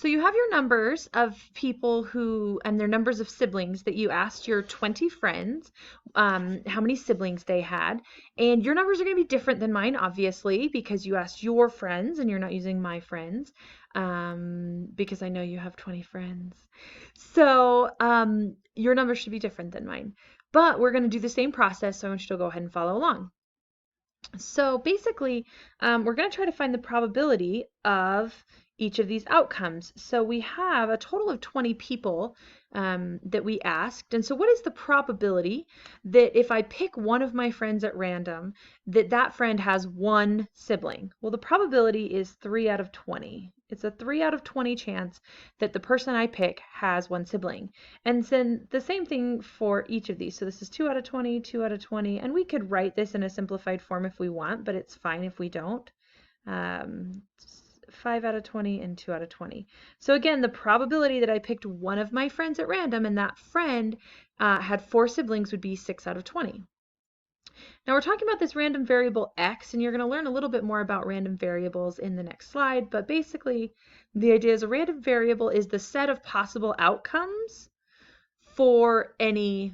So you have your numbers of people who, and their numbers of siblings that you asked your 20 friends, how many siblings they had. And your numbers are going to be different than mine, obviously, because you asked your friends and you're not using my friends, because I know you have 20 friends. So your numbers should be different than mine. But we're going to do the same process, so I want you to go ahead and follow along. So basically, we're going to try to find the probability of each of these outcomes. So we have a total of 20 people that we asked. And so what is the probability that if I pick one of my friends at random, that that friend has one sibling? Well, the probability is 3 out of 20. It's a 3 out of 20 chance that the person I pick has one sibling. And then the same thing for each of these. So this is 2 out of 20, 2 out of 20, and we could write this in a simplified form if we want, but it's fine if we don't. 5 out of 20 and 2 out of 20. So again, the probability that I picked one of my friends at random and that friend had 4 siblings would be 6 out of 20. Now we're talking about this random variable x, and you're going to learn a little bit more about random variables in the next slide, but basically the idea is a random variable is the set of possible outcomes for any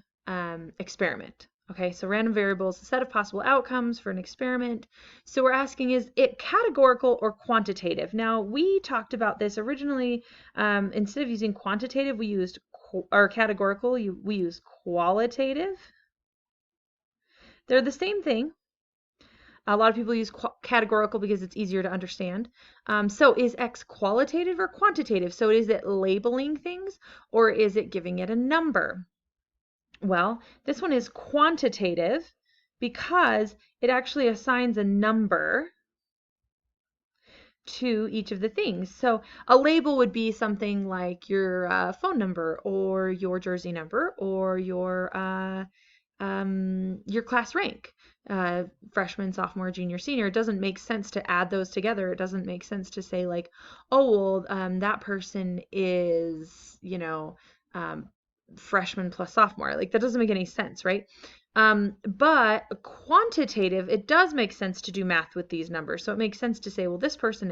experiment. Okay, so random variables, a set of possible outcomes for an experiment. So we're asking, is it categorical or quantitative? Now, we talked about this originally. Instead of using quantitative, we used, or categorical, we use qualitative. They're the same thing. A lot of people use categorical because it's easier to understand. So is X qualitative or quantitative? So is it labeling things or is it giving it a number? Well, this one is quantitative because it actually assigns a number to each of the things. So a label would be something like your phone number or your jersey number or your class rank. Freshman, sophomore, junior, senior. It doesn't make sense to add those together. It doesn't make sense to say like, oh, well, that person is, freshman plus sophomore. Like that doesn't make any sense, right? But quantitative, it does make sense to do math with these numbers. So it makes sense to say, well, this person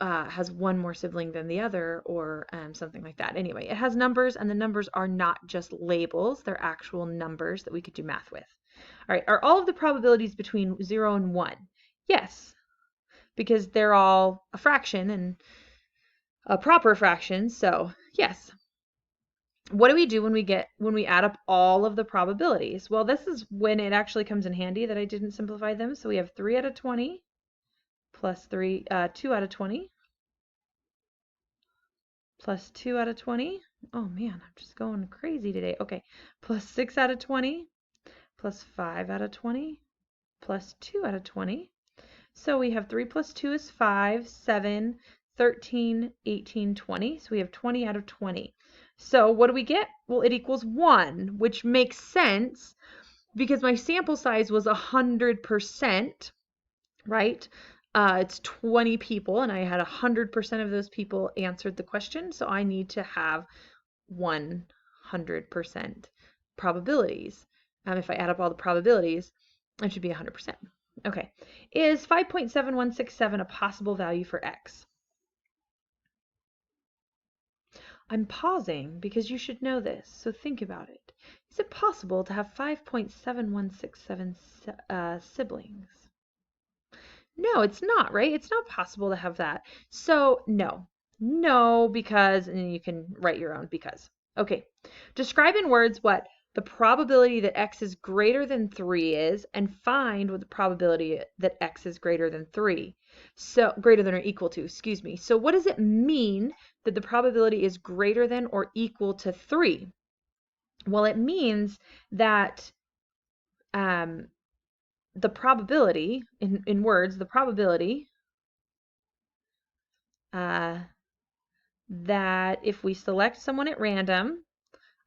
has one more sibling than the other, or something like that. Anyway, it has numbers, and the numbers are not just labels; they're actual numbers that we could do math with. All right, are all of the probabilities between 0 and 1? Yes, because they're all a fraction and a proper fraction. So yes. What do we do when we add up all of the probabilities? Well, this is when it actually comes in handy that I didn't simplify them. So we have 3 out of 20 plus 2 out of 20 plus 2 out of 20. Oh man, I'm just going crazy today. Okay, plus 6 out of 20 plus 5 out of 20 plus 2 out of 20. So we have 3 plus 2 is 5, 7, 13, 18, 20. So we have 20 out of 20. So what do we get? Well, it equals 1, which makes sense because my sample size was 100%, right? It's 20 people, and I had 100% of those people answered the question, so I need to have 100% probabilities. If I add up all the probabilities, it should be 100%. Okay, is 5.7167 a possible value for X? I'm pausing because you should know this, so think about it. Is it possible to have 5.7167 siblings? No, it's not, right? It's not possible to have that. So no, because, and you can write your own because. Okay, describe in words what the probability that X is greater than 3 is, and find what the probability that X is greater than 3. So greater than or equal to, excuse me. So what does it mean that the probability is greater than or equal to 3? Well, it means that the probability, in words, the probability that if we select someone at random,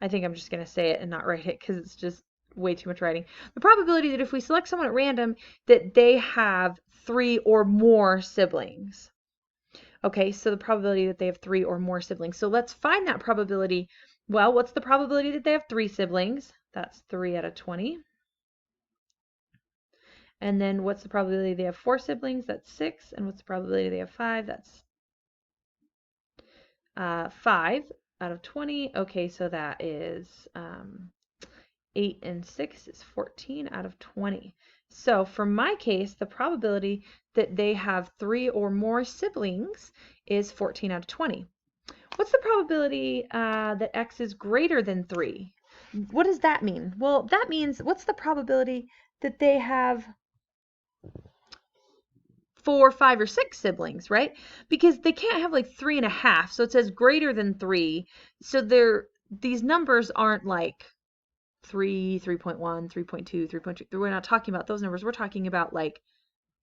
I think I'm just going to say it and not write it because it's just way too much writing. The probability that if we select someone at random, that they have 3 or more siblings. Okay, so the probability that they have 3 or more siblings. So let's find that probability. Well, what's the probability that they have 3 siblings? That's 3 out of 20. And then what's the probability they have 4 siblings? That's 6. And what's the probability they have 5? That's 5 out of 20. Okay, so that is 8 and 6 is 14 out of 20. So for my case, the probability that they have 3 or more siblings is 14 out of 20. What's the probability that x is greater than 3? What does that mean? Well, that means what's the probability that they have 4, 5, or 6 siblings, right? Because they can't have like 3.5. So it says greater than 3. So these numbers aren't like 3, 3.1, 3.2, 3.2. We're not talking about those numbers. We're talking about like,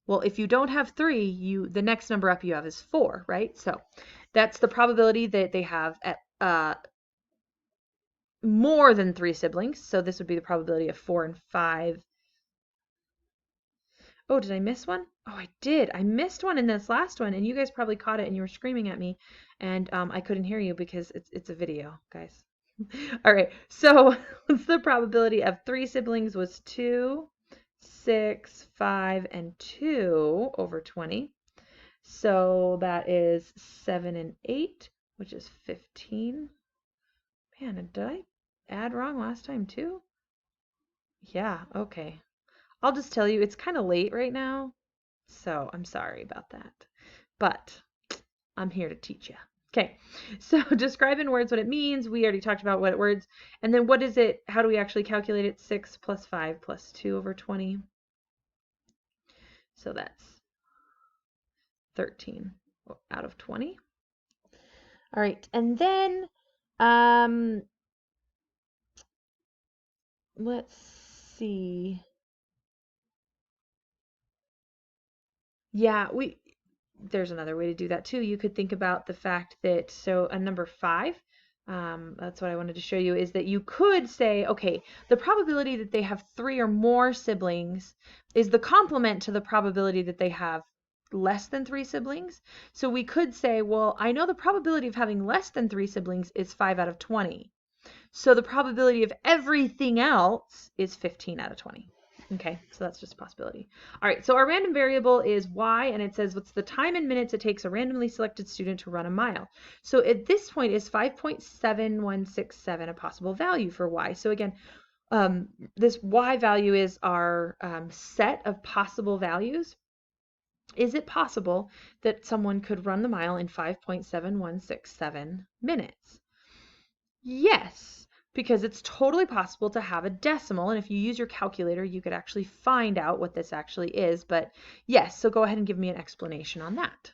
well, if you don't have 3, the next number up you have is 4, right? So that's the probability that they have at more than 3 siblings. So this would be the probability of 4 and 5. Oh, did I miss one? Oh, I did. I missed one in this last one, and you guys probably caught it and you were screaming at me, and I couldn't hear you because it's a video, guys. All right, so what's the probability of 3 siblings was 2, 6, 5, and 2 over 20. So that is 7 and 8, which is 15. Man, did I add wrong last time too? Yeah, okay. I'll just tell you, it's kind of late right now, so I'm sorry about that. But I'm here to teach you. Okay, so describe in words what it means. We already talked about what words. And then what is it? How do we actually calculate it? 6 plus 5 plus 2 over 20. So that's 13 out of 20. All right, and then let's see. Yeah, there's another way to do that too. You could think about the fact that, so a number 5, that's what I wanted to show you, is that you could say, okay, the probability that they have 3 or more siblings is the complement to the probability that they have less than 3 siblings. So we could say, well, I know the probability of having less than 3 siblings is 5 out of 20. So the probability of everything else is 15 out of 20. Okay, so that's just a possibility. All right, so our random variable is y, and it says what's the time in minutes it takes a randomly selected student to run a mile. So at this point is 5.7167 a possible value for y. So again, this y value is our set of possible values. Is it possible that someone could run the mile in 5.7167 minutes? Yes, because it's totally possible to have a decimal, and if you use your calculator, you could actually find out what this actually is. But yes, so go ahead and give me an explanation on that.